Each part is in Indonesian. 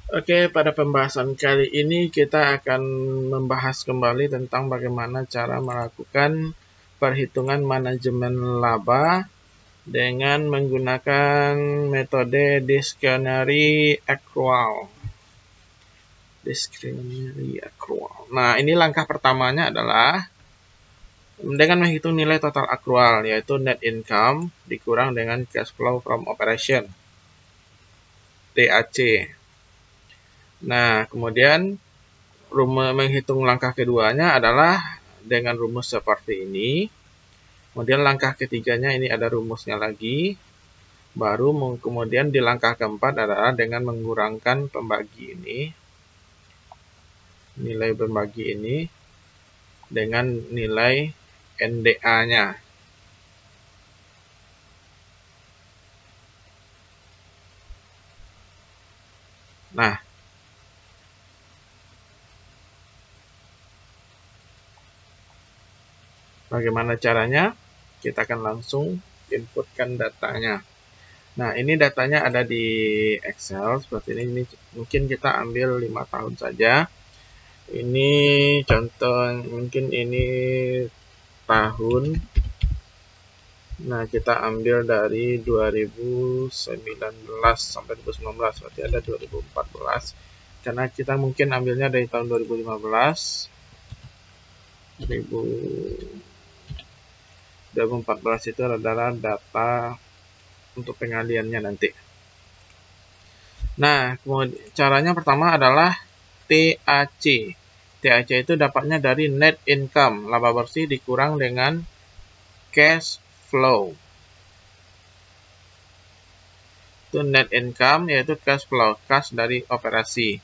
Oke, pada pembahasan kali ini kita akan membahas kembali tentang bagaimana cara melakukan perhitungan manajemen laba dengan menggunakan metode discretionary accrual. Nah, ini langkah pertamanya adalah dengan menghitung nilai total akrual, yaitu net income dikurang dengan cash flow from operation, TAC. Nah, kemudian menghitung langkah keduanya adalah dengan rumus seperti ini. Kemudian langkah ketiganya ini ada rumusnya lagi. Baru kemudian di langkah keempat adalah dengan mengurangkan pembagi ini. Nilai pembagi ini dengan nilai NDA-nya. Nah, bagaimana caranya? Kita akan langsung inputkan datanya. Nah, ini datanya ada di Excel seperti ini. Ini mungkin kita ambil 5 tahun saja. Ini contoh, mungkin ini tahun. Nah, kita ambil dari 2019 sampai 2019, berarti ada 2014. Karena kita mungkin ambilnya dari tahun 2015. 2014 itu adalah data untuk pengaliannya nanti. Nah, kemudian caranya pertama adalah TAC. TAC itu dapatnya dari net income, laba bersih dikurang dengan cash flow. Itu net income yaitu cash flow, cash dari operasi.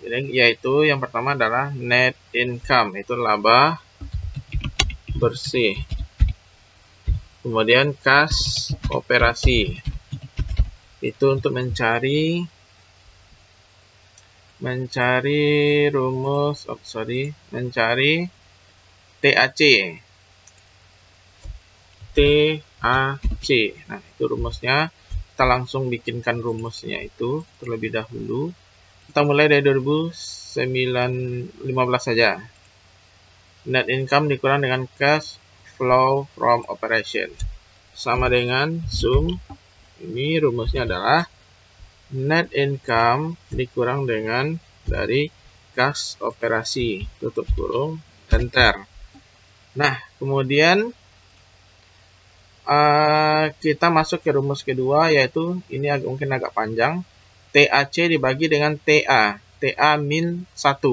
Jadi, yaitu yang pertama adalah net income, itu laba bersih. Kemudian cash operasi. Itu untuk mencari rumus, mencari TAC. TAC. Nah, itu rumusnya. Kita langsung bikinkan rumusnya itu terlebih dahulu. Kita mulai dari 2015 saja. Net income dikurang dengan cash flow from operation. Sama dengan sum. Ini rumusnya adalah net income dikurang dengan dari cash operasi, tutup kurung, enter. Nah, kemudian kita masuk ke rumus kedua, yaitu ini mungkin agak panjang. TAC dibagi dengan TA. TA min 1.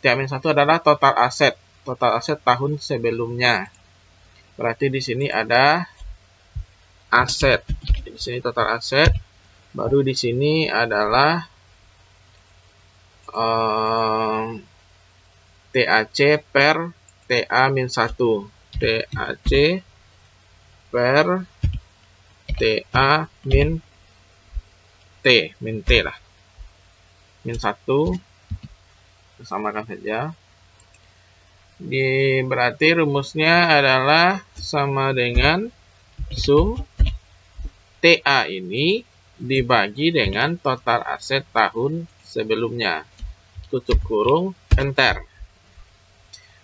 TA min 1 adalah total aset. Total aset tahun sebelumnya. Berarti di sini ada aset. Di sini total aset. Baru di sini adalah TAC per TA min 1. TAC per TA min T. Min T lah. Min 1. Samakan saja. Berarti rumusnya adalah sama dengan sum TA ini dibagi dengan total aset tahun sebelumnya. Tutup kurung, enter.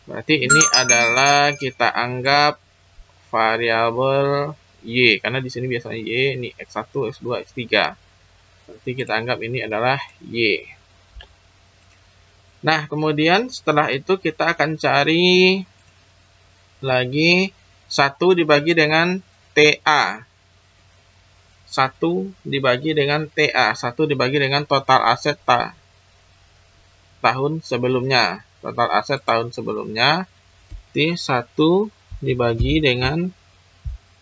Berarti ini adalah kita anggap variabel Y. Karena di sini biasanya Y, ini X1, X2, X3. Berarti kita anggap ini adalah Y. Nah, kemudian setelah itu kita akan cari lagi 1 dibagi dengan TA. 1 dibagi dengan TA. 1 dibagi dengan total aset tahun sebelumnya. Total aset tahun sebelumnya. Jadi 1 dibagi dengan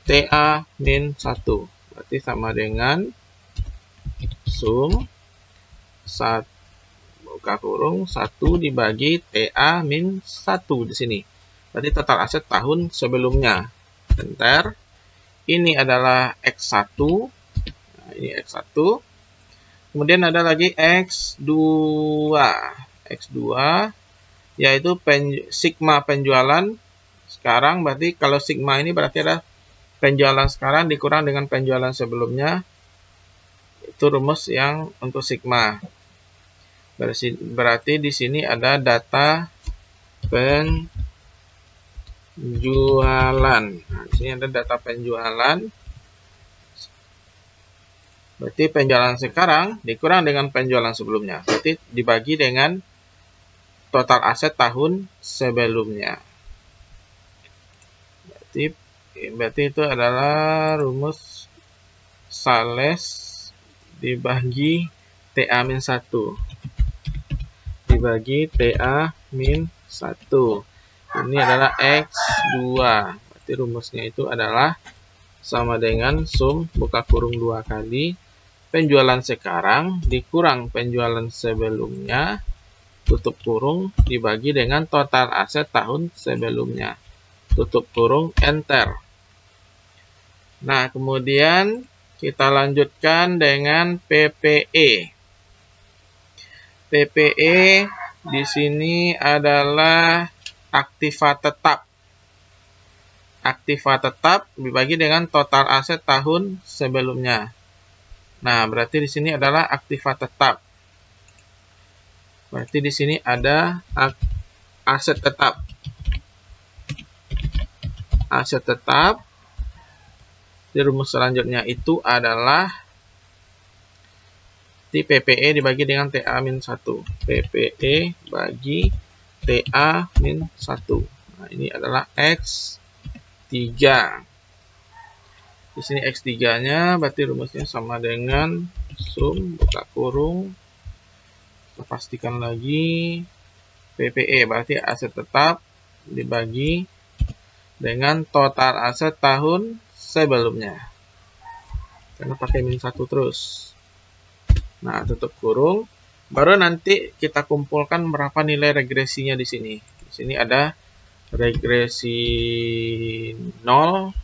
TA min 1. Berarti sama dengan sum 1 buka kurung 1 dibagi TA min 1 di sini. Berarti total aset tahun sebelumnya. Enter. Ini adalah X1. Nah, ini X1. Kemudian ada lagi X2. X2 yaitu sigma penjualan sekarang. Berarti kalau sigma ini berarti ada penjualan sekarang dikurang dengan penjualan sebelumnya. Itu rumus yang untuk sigma. Berarti di sini ada data penjualan. Nah, di sini ada data penjualan. Berarti penjualan sekarang dikurang dengan penjualan sebelumnya. Berarti dibagi dengan total aset tahun sebelumnya. Berarti itu adalah rumus sales dibagi TA-1. Dibagi TA-1. Ini adalah X2. Berarti rumusnya itu adalah sama dengan sum buka kurung 2 kali penjualan sekarang dikurang penjualan sebelumnya tutup kurung dibagi dengan total aset tahun sebelumnya tutup kurung enter. Nah, kemudian kita lanjutkan dengan PPE. PPE di sini adalah aktiva tetap. Aktiva tetap dibagi dengan total aset tahun sebelumnya. Nah, berarti di sini adalah aktiva tetap. Berarti di sini ada aset tetap. Aset tetap. Di rumus selanjutnya itu adalah di PPE dibagi dengan TA-1. PPE bagi TA-1. Nah, ini adalah X3. Di sini X3-nya berarti rumusnya sama dengan sum buka kurung. Kita pastikan lagi PPE berarti aset tetap dibagi dengan total aset tahun sebelumnya. Karena pakai -1 terus. Nah, tutup kurung. Baru nanti kita kumpulkan berapa nilai regresinya di sini. Di sini ada regresi 0.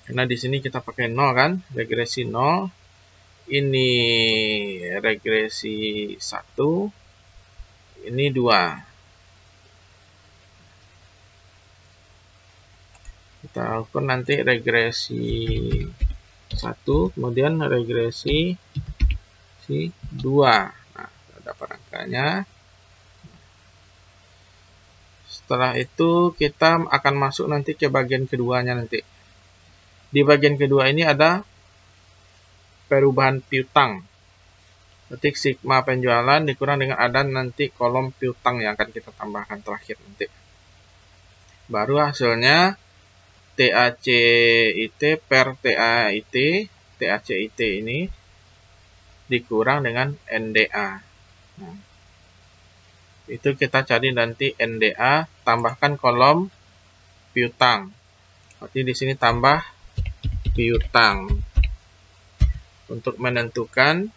Karena di sini kita pakai 0 kan, regresi 0. Ini regresi 1. Ini 2. Kita ukur nanti regresi 1, kemudian regresi 2. Nah, dapat angkanya. Setelah itu kita akan masuk nanti ke bagian keduanya nanti. Di bagian kedua ini ada perubahan piutang. Ketik sigma penjualan dikurang dengan ada nanti kolom piutang yang akan kita tambahkan terakhir nanti. Baru hasilnya TACIT per TACIT ini dikurang dengan NDA. Nah, itu kita cari nanti NDA, tambahkan kolom piutang. Berarti di sini tambah piutang untuk menentukan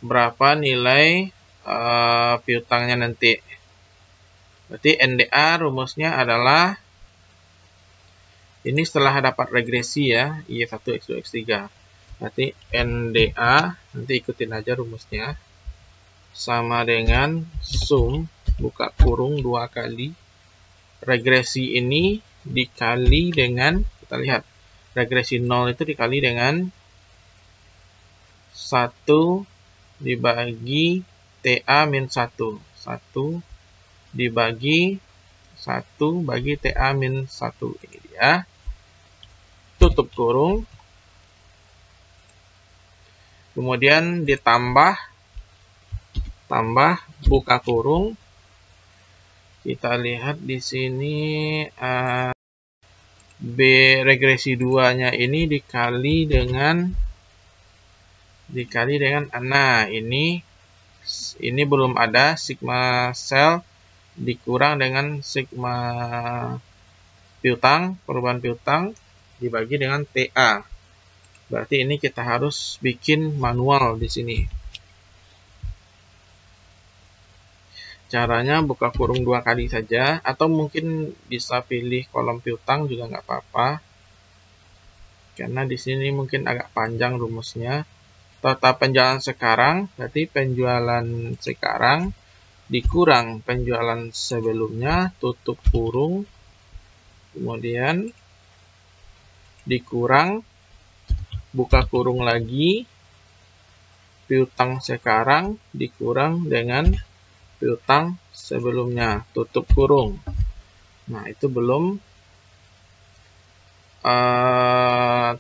berapa nilai piutangnya nanti. Berarti NDA rumusnya adalah ini setelah dapat regresi ya, Y1, X2, X3. Berarti NDA nanti ikutin aja rumusnya sama dengan sum buka kurung 2 kali regresi ini dikali dengan, kita lihat regresi 0 itu dikali dengan 1 dibagi TA-1. 1 dibagi 1 bagi TA-1. Ini dia. Tutup kurung. Kemudian ditambah buka kurung. Kita lihat di sini B regresi 2-nya ini dikali dengan nah ini belum ada sigma sel dikurang dengan sigma piutang, perubahan piutang dibagi dengan TA. Berarti ini kita harus bikin manual di sini. Caranya buka kurung 2 kali saja, atau mungkin bisa pilih kolom piutang juga nggak apa-apa. Karena di sini mungkin agak panjang rumusnya. Total penjualan sekarang, berarti penjualan sekarang dikurang penjualan sebelumnya, tutup kurung, kemudian dikurang, buka kurung lagi, piutang sekarang dikurang dengan piutang sebelumnya, tutup kurung. Nah, itu belum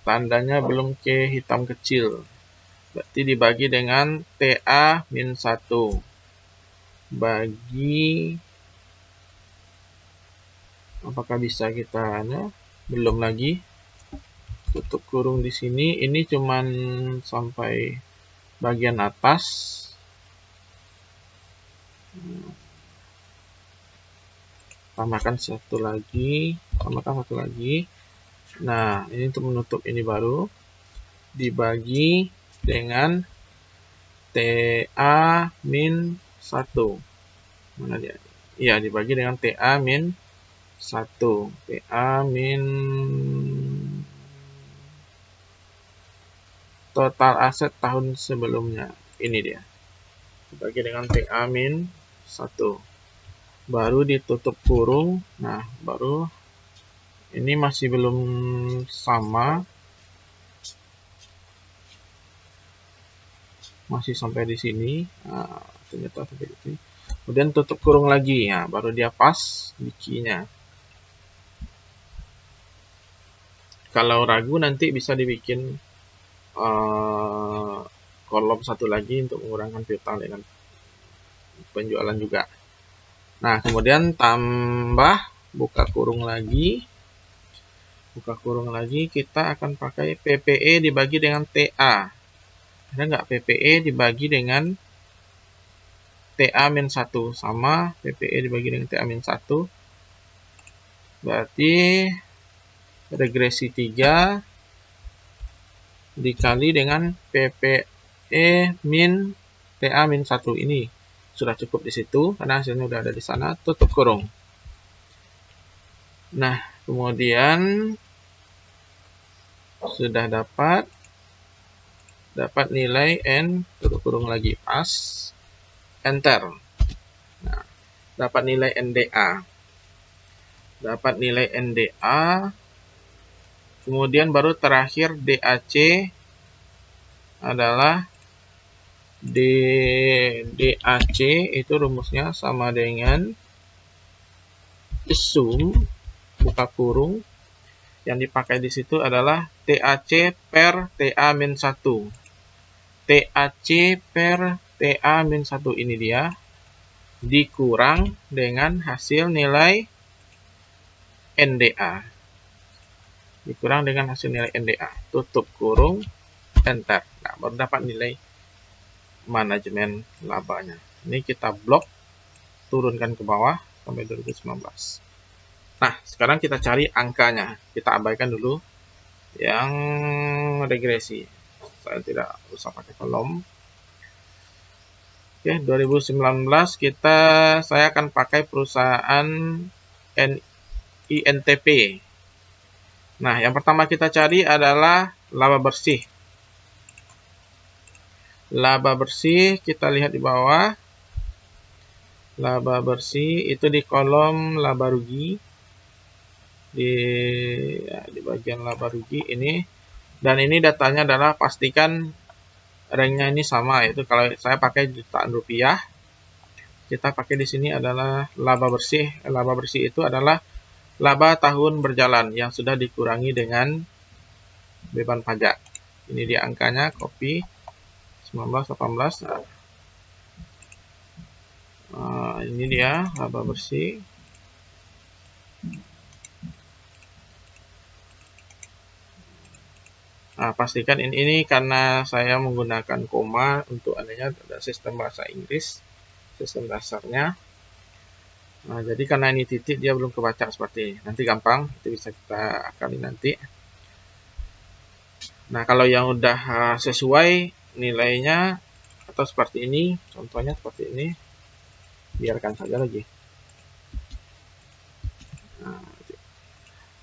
tandanya belum ke hitam kecil. Berarti dibagi dengan TA-1. Bagi, apakah bisa kita belum lagi tutup kurung di sini. Ini cuman sampai bagian atas. Tambahkan satu lagi. Nah, ini untuk menutup ini baru dibagi dengan TA-1. Mana dia? Iya, dibagi dengan TA-1. Total aset tahun sebelumnya. Ini dia. Dibagi dengan TA-1. Baru ditutup kurung. Nah, baru ini masih belum sama. Masih sampai di sini. Nah, ternyata sampai di sini. Kemudian tutup kurung lagi. Ya, baru dia pas bikinya. Kalau ragu nanti bisa dibikin kolom satu lagi untuk mengurangkan piutang dengan penjualan juga. Nah, kemudian tambah buka kurung lagi. Kita akan pakai PPE dibagi dengan TA. Ada nggak PPE dibagi dengan TA-1 sama PPE dibagi dengan TA-1. Berarti regresi 3 dikali dengan PPE min TA-1. Ini sudah cukup di situ karena hasilnya sudah ada di sana. Tutup kurung. Nah, kemudian sudah dapat nilai N, tutup kurung lagi, pas, enter. Nah, dapat nilai NDA. Kemudian baru terakhir DAC adalah DAC itu rumusnya sama dengan sum buka kurung. Yang dipakai di situ adalah TAC per TA-1. TAC per TA-1 ini dia dikurang dengan hasil nilai NDA. Tutup kurung, enter. Nah, baru dapat nilai manajemen labanya. Ini kita blok, turunkan ke bawah sampai 2019. Nah, sekarang kita cari angkanya. Kita abaikan dulu yang regresi. Saya tidak usah pakai kolom. Oke, 2019 saya akan pakai perusahaan INTP. Nah, yang pertama kita cari adalah laba bersih. Laba bersih kita lihat di bawah. Laba bersih itu di kolom laba rugi. Di bagian laba rugi ini, dan ini datanya adalah pastikan ranknya ini sama, yaitu kalau saya pakai jutaan rupiah, kita pakai di sini adalah laba bersih. Laba bersih itu adalah laba tahun berjalan yang sudah dikurangi dengan beban pajak. Ini dia angkanya, copy 1918. Ini dia laba bersih. Nah, pastikan ini karena saya menggunakan koma untuk adanya sistem bahasa Inggris, sistem dasarnya. Nah, jadi karena ini titik dia belum kebaca seperti ini. Nanti gampang, itu bisa kita akali nanti. Nah, kalau yang udah sesuai nilainya atau seperti ini, contohnya seperti ini, biarkan saja lagi. Nah,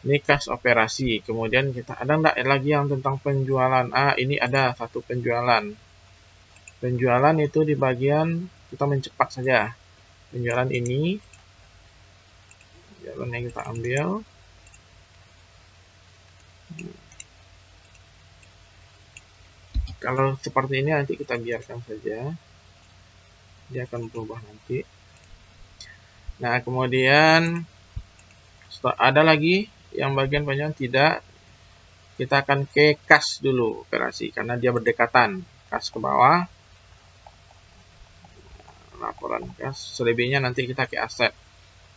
ini kas operasi. Kemudian kita ada enggak lagi yang tentang penjualan? Ini ada satu penjualan. Penjualan itu di bagian kita mencepat saja. Penjualan ini, penjualan yang kita ambil. Kalau seperti ini nanti kita biarkan saja, dia akan berubah nanti. Nah, kemudian ada lagi yang bagian panjang tidak, kita akan ke kas dulu operasi karena dia berdekatan. Kas ke bawah, laporan kas, selebihnya nanti kita ke aset.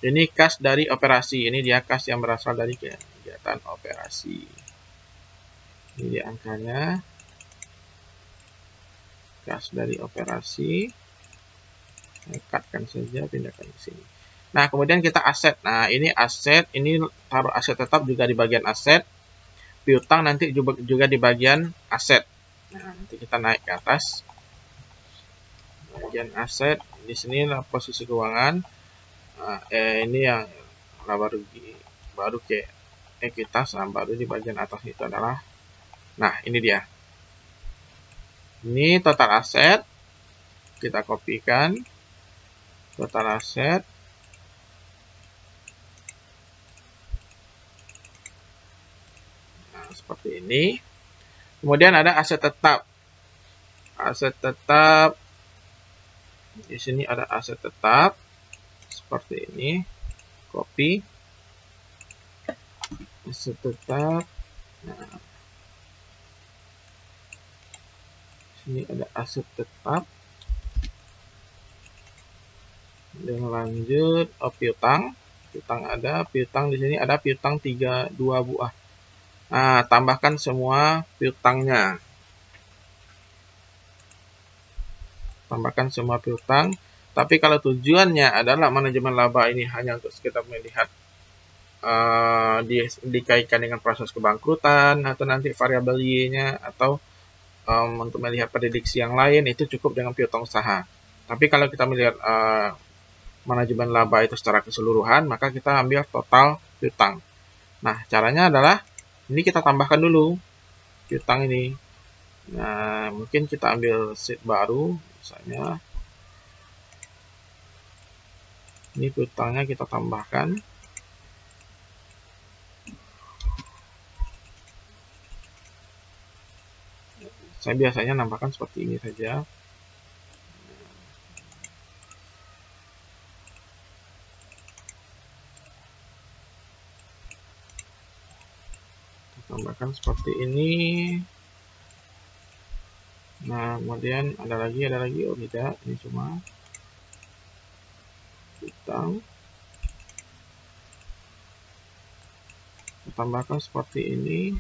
Ini kas dari operasi, ini dia kas yang berasal dari kegiatan operasi. Ini dia angkanya, kas dari operasi. Cutkan saja, pindahkan ke sini. Nah, kemudian kita aset. Nah, ini aset, ini taruh aset tetap juga di bagian aset. Piutang nanti juga di bagian aset. Nah, nanti kita naik ke atas. Bagian aset, di sini posisi keuangan. Nah, ini yang laba rugi, baru ke ekuitas, baru di bagian atas itu adalah, nah ini dia. Ini total aset, kita kopikan. Total aset. Nah, seperti ini. Kemudian ada aset tetap. Aset tetap. Di sini ada aset tetap. Seperti ini. Copy. Aset tetap. Nah, sini ada aset tetap. Dan lanjut, piutang. Piutang ada, piutang di sini ada piutang 2 buah. Nah, tambahkan semua piutangnya. Tambahkan semua piutang. Tapi kalau tujuannya adalah manajemen laba ini hanya untuk sekedar melihat dikaitkan dengan proses kebangkrutan atau nanti variabel Y-nya atau untuk melihat prediksi yang lain, itu cukup dengan piutang usaha. Tapi kalau kita melihat manajemen laba itu secara keseluruhan, maka kita ambil total piutang. Nah, caranya adalah ini kita tambahkan dulu piutang ini. Nah, mungkin kita ambil sheet baru, misalnya ini piutangnya kita tambahkan. Saya biasanya nambahkan seperti ini saja. Tambahkan seperti ini. Nah, kemudian ada lagi, oh tidak, ini cuma piutang. Tambahkan seperti ini.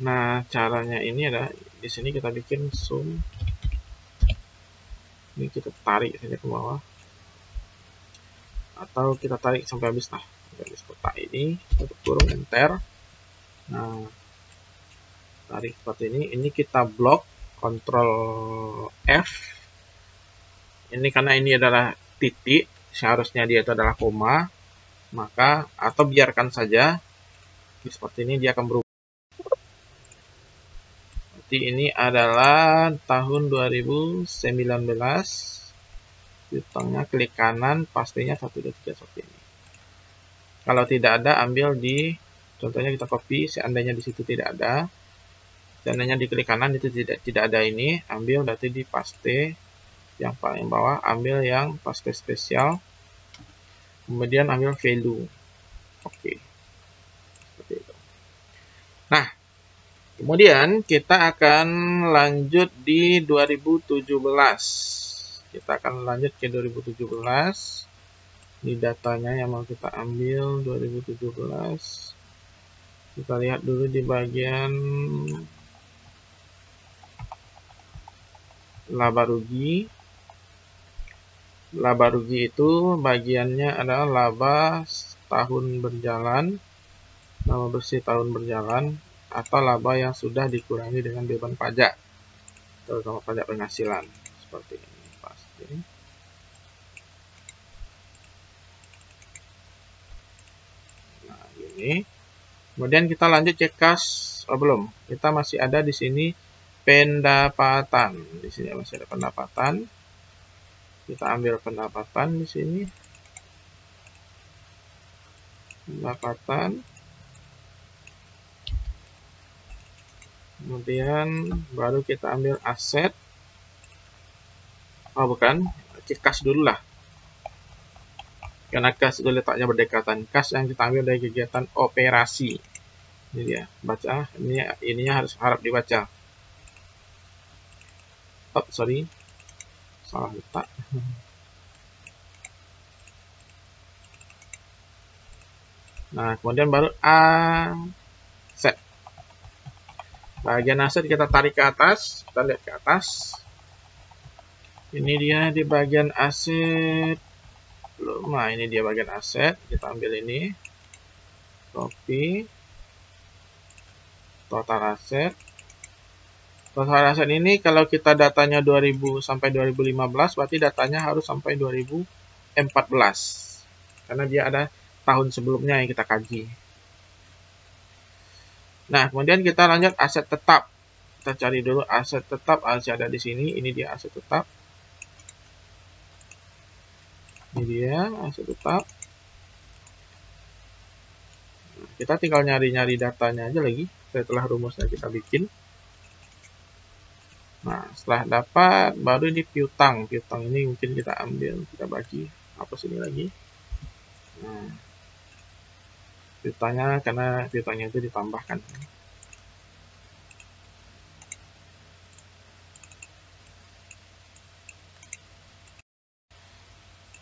Nah, caranya ini adalah di sini kita bikin sum. Ini kita tarik saja ke bawah. Atau kita tarik sampai habis. Nah, habis kotak ini, tutup kurung, enter. Nah, tarik seperti ini. Ini kita blok, Ctrl F. Ini karena ini adalah titik, seharusnya dia itu adalah koma. Maka, atau biarkan saja. Seperti ini dia akan berubah. Berarti ini adalah tahun 2019. Piutangnya klik kanan, pastinya 1, 2, 3 seperti ini. Kalau tidak ada, ambil di, contohnya kita copy, seandainya di situ tidak ada, seandainya di klik kanan itu tidak ada ini, ambil berarti di paste yang paling bawah, ambil yang paste spesial, kemudian ambil value. Oke. Seperti itu. Nah, kemudian kita akan lanjut di 2017. Kita akan lanjut ke 2017. Ini datanya yang mau kita ambil 2017. Kita lihat dulu di bagian laba rugi. Laba rugi itu bagiannya adalah laba tahun berjalan, laba bersih tahun berjalan, atau laba yang sudah dikurangi dengan beban pajak, terutama pajak penghasilan. Seperti ini pasti. Nah, ini. Kemudian kita lanjut cek kas. Oh, belum. Kita masih ada di sini pendapatan. Di sini masih ada pendapatan. Kita ambil pendapatan di sini. Pendapatan. Kemudian baru kita ambil aset. Oh bukan, kas dulu lah. Karena kas itu letaknya berdekatan. Kas yang kita ambil dari kegiatan operasi. Ini dia, baca. Ininya harap dibaca. Oh, sorry. Salah letak. Nah, kemudian baru aset. Bagian aset kita tarik ke atas. Kita lihat ke atas. Ini dia di bagian aset. Nah, ini dia bagian aset. Kita ambil ini. Copy. Total aset. Total aset ini kalau kita datanya 2000 sampai 2015, berarti datanya harus sampai 2014. Karena dia ada tahun sebelumnya yang kita kaji. Nah, kemudian kita lanjut aset tetap. Kita cari dulu aset tetap, masih ada di sini. Ini dia aset tetap. Ini dia aset tetap. Nah, kita tinggal nyari-nyari datanya aja lagi. Setelah rumusnya kita bikin. Nah, setelah dapat, baru ini piutang. Piutang ini mungkin kita ambil, kita bagi. Hapus ini lagi. Nah, piutangnya, karena piutangnya itu ditambahkan.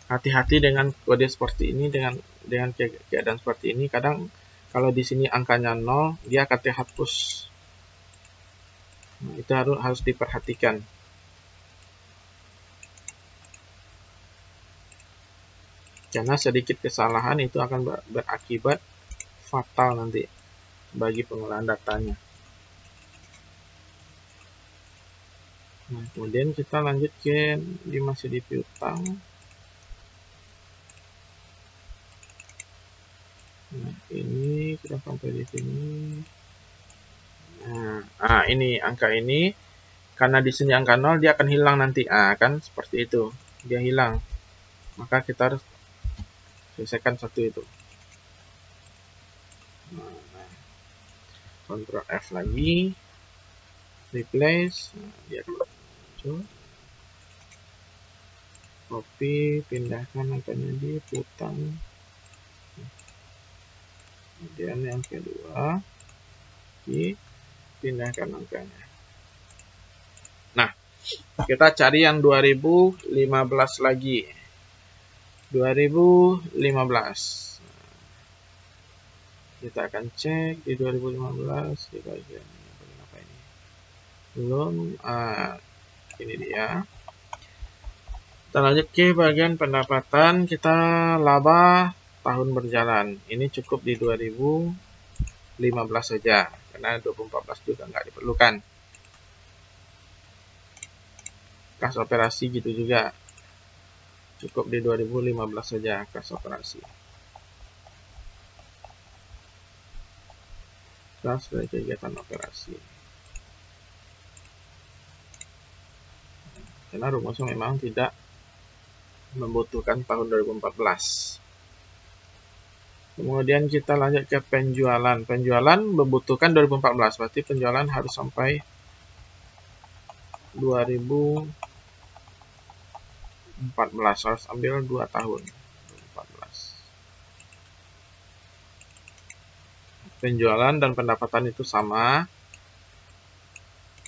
Hati-hati dengan kode seperti ini, dengan keadaan seperti ini. Kadang kalau di sini angkanya 0, dia akan dihapus. Nah, itu harus diperhatikan. Karena sedikit kesalahan itu akan berakibat fatal nanti bagi pengolahan datanya. Nah, kemudian kita lanjut ke masih di piutang. Nah, ini kita sampai di sini. Nah, ini angka ini karena di sini angka 0 dia akan hilang nanti. Kan seperti itu. Dia hilang. Maka kita harus selesaikan satu itu. Nah, Ctrl F lagi. Replace. Nah, dia muncul. Copy, pindahkan angkanya di piutang. Kemudian yang kedua, dipindahkan angkanya. Nah, kita cari yang 2015 lagi. 2015. Kita akan cek di 2015 di bagian apa ini. Belum. Ini dia. Kita lanjut ke bagian pendapatan. Kita laba tahun berjalan. Ini cukup di 2015 saja. Karena 2014 juga nggak diperlukan. Kas operasi gitu juga. Cukup di 2015 saja kas operasi. Kas dari kegiatan operasi. Karena rumusnya memang tidak membutuhkan tahun 2014. Kemudian kita lanjut ke penjualan. Penjualan membutuhkan 2014, berarti penjualan harus sampai 2014, harus ambil 2 tahun. 2014. Penjualan dan pendapatan itu sama.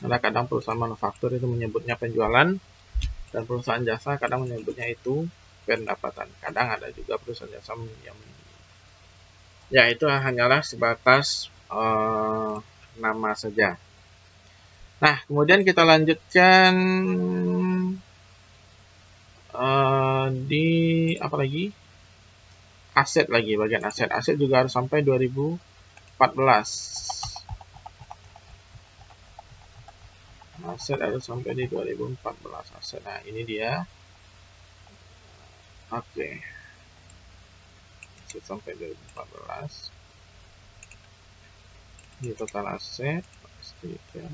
Ada kadang perusahaan manufaktur itu menyebutnya penjualan, dan perusahaan jasa kadang menyebutnya itu pendapatan. Kadang ada juga perusahaan jasa yang ya itu hanyalah sebatas nama saja. Nah, kemudian kita lanjutkan di apa lagi? Aset lagi, bagian aset. Aset juga harus sampai 2014. Aset harus sampai di 2014 aset. Nah, ini dia. Oke. Aset sampai 2014. Di total aset pastikan.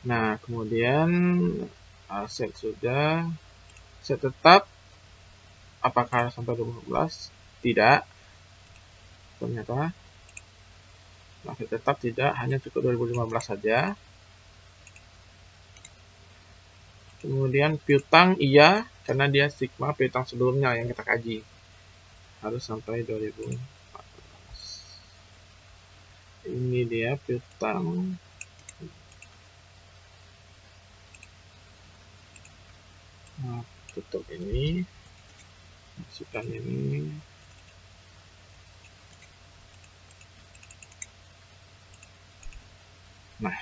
Nah, kemudian aset sudah. Aset tetap apakah sampai 2014? Tidak. ternyata masih tetap tidak, hanya cukup 2015 saja. Kemudian piutang iya, karena dia sigma piutang sebelumnya yang kita kaji. Harus sampai 2014. Ini dia piutang. Nah, tutup ini. Masukkan ini. Nah,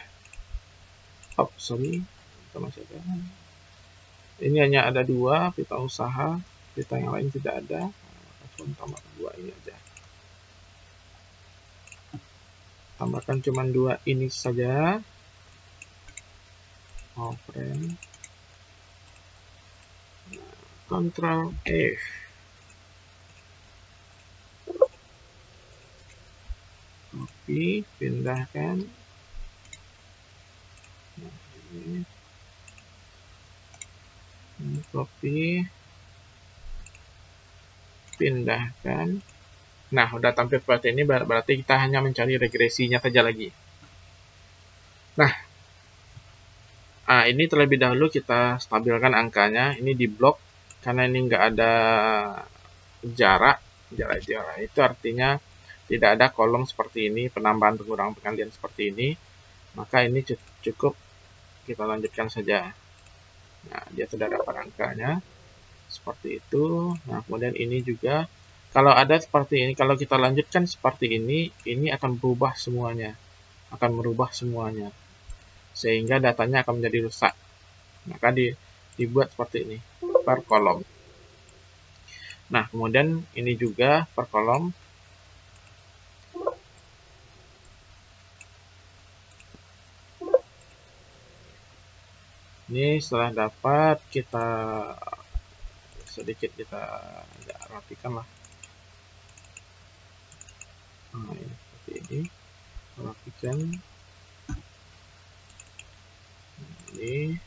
sorry, kita masih ada. Ini hanya ada 2 pita usaha, pita yang lain tidak ada. Langsung tambahkan 2 ini aja. Tambahkan cuma 2 ini saja. Frame. Ctrl F. Copy, pindahkan. Nah, ini copy, pindahkan. Nah, udah tampil seperti ini, berarti kita hanya mencari regresinya saja lagi. Nah, ini terlebih dahulu kita stabilkan angkanya. Ini di blok, karena ini nggak ada jarak itu artinya tidak ada kolom seperti ini, penambahan pengurangan pengalihan seperti ini. Maka ini cukup kita lanjutkan saja. Nah, dia sudah dapat angkanya seperti itu. Nah, kemudian ini juga kalau ada seperti ini, kalau kita lanjutkan seperti ini akan berubah semuanya, akan merubah semuanya, sehingga datanya akan menjadi rusak. Maka dibuat seperti ini per kolom. Nah, kemudian ini juga per kolom. Ini setelah dapat, kita sedikit kita agak rapikan lah. Nah, ini seperti ini, rapikan ini.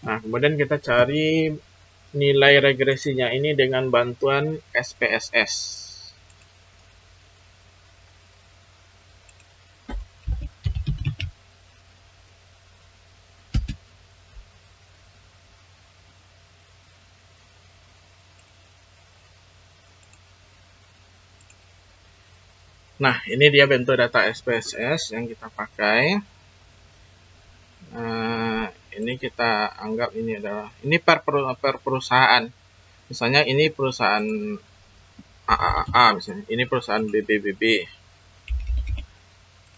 Nah, kemudian kita cari nilai regresinya ini dengan bantuan SPSS. Nah, ini dia bentuk data SPSS yang kita pakai. Ini kita anggap ini adalah per perusahaan. Misalnya ini perusahaan AAA, misalnya ini perusahaan BBBB.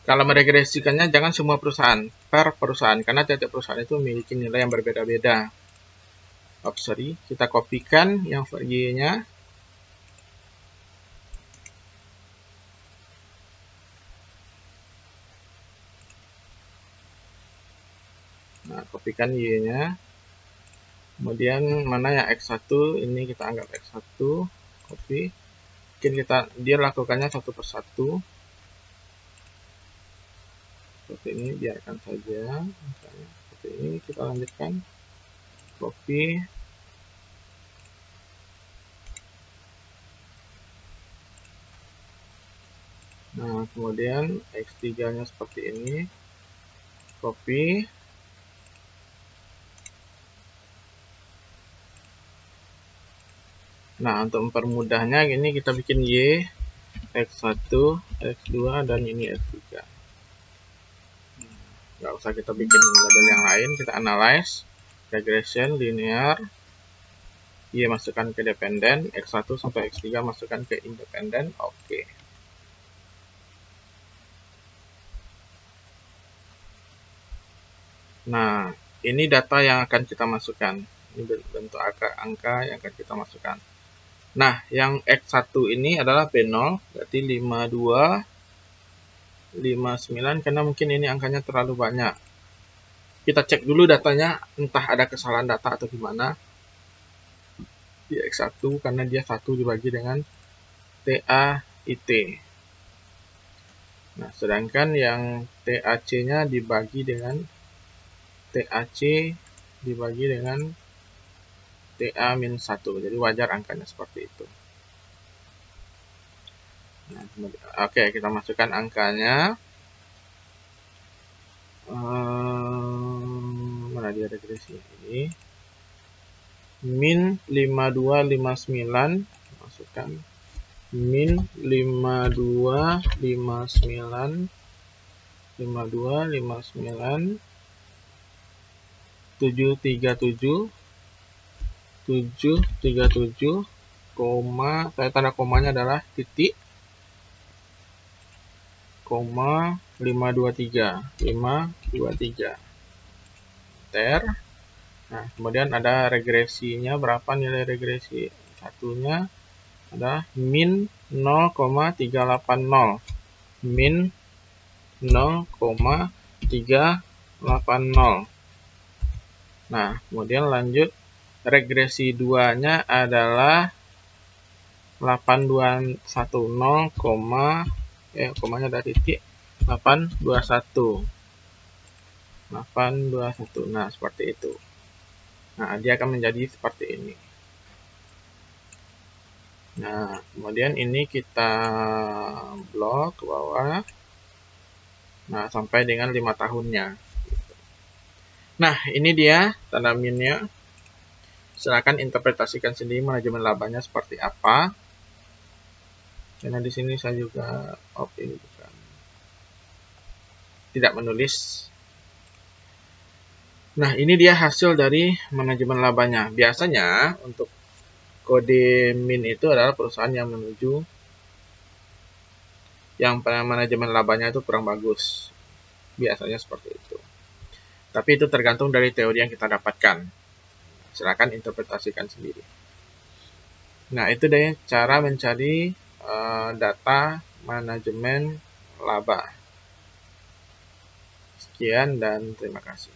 Kalau meregresikannya jangan semua perusahaan, per perusahaan, karena tiap perusahaan itu memiliki nilai yang berbeda-beda. Sorry, kita kopikan yang Y-nya. Nah, kopikan Y-nya. Kemudian mana yang X1, ini kita anggap X1, copy. Mungkin dia lakukannya satu persatu. Seperti ini, biarkan saja. Misalnya seperti ini, kita lanjutkan. Copy. Nah, kemudian X3-nya seperti ini. Copy. Nah, untuk mempermudahnya ini kita bikin Y, X1, X2, dan ini X3. Nggak usah kita bikin label yang lain, kita analyze, regression, linear, Y masukkan ke dependen, X1 sampai X3 masukkan ke independen, oke. Nah, ini data yang akan kita masukkan. Ini bentuk angka yang akan kita masukkan. Nah, yang X1 ini adalah B0, berarti 52, 59, karena mungkin ini angkanya terlalu banyak. Kita cek dulu datanya, entah ada kesalahan data atau gimana. Di X1, karena dia 1 dibagi dengan TAIT. Nah, sedangkan yang TAC-nya dibagi dengan TAC dibagi dengan TA-1. Jadi wajar angkanya seperti itu. Nah, oke, kita masukkan angkanya. Mana dia regresi ini? Min 5259, masukkan min 5259 737 koma, saya tanda komanya adalah titik, koma 523 enter. Nah, kemudian ada regresinya, berapa nilai regresi satunya, ada min 0,380, min 0,380. Nah, kemudian lanjut, regresi 2-nya adalah 8210, komanya ada titik, 821. Nah, seperti itu. Nah, dia akan menjadi seperti ini. Nah, kemudian ini kita blok ke bawah. Nah, sampai dengan 5 tahunnya. Nah, ini dia tanda minnya. Silakan interpretasikan sendiri manajemen labanya seperti apa. Karena di sini saya juga ini bukan tidak menulis. Nah, ini dia hasil dari manajemen labanya. Biasanya untuk kode min itu adalah perusahaan yang menuju yang manajemen labanya itu kurang bagus. Biasanya seperti itu. Tapi itu tergantung dari teori yang kita dapatkan. Silakan interpretasikan sendiri. Nah, itu deh cara mencari data manajemen laba. Sekian dan terima kasih.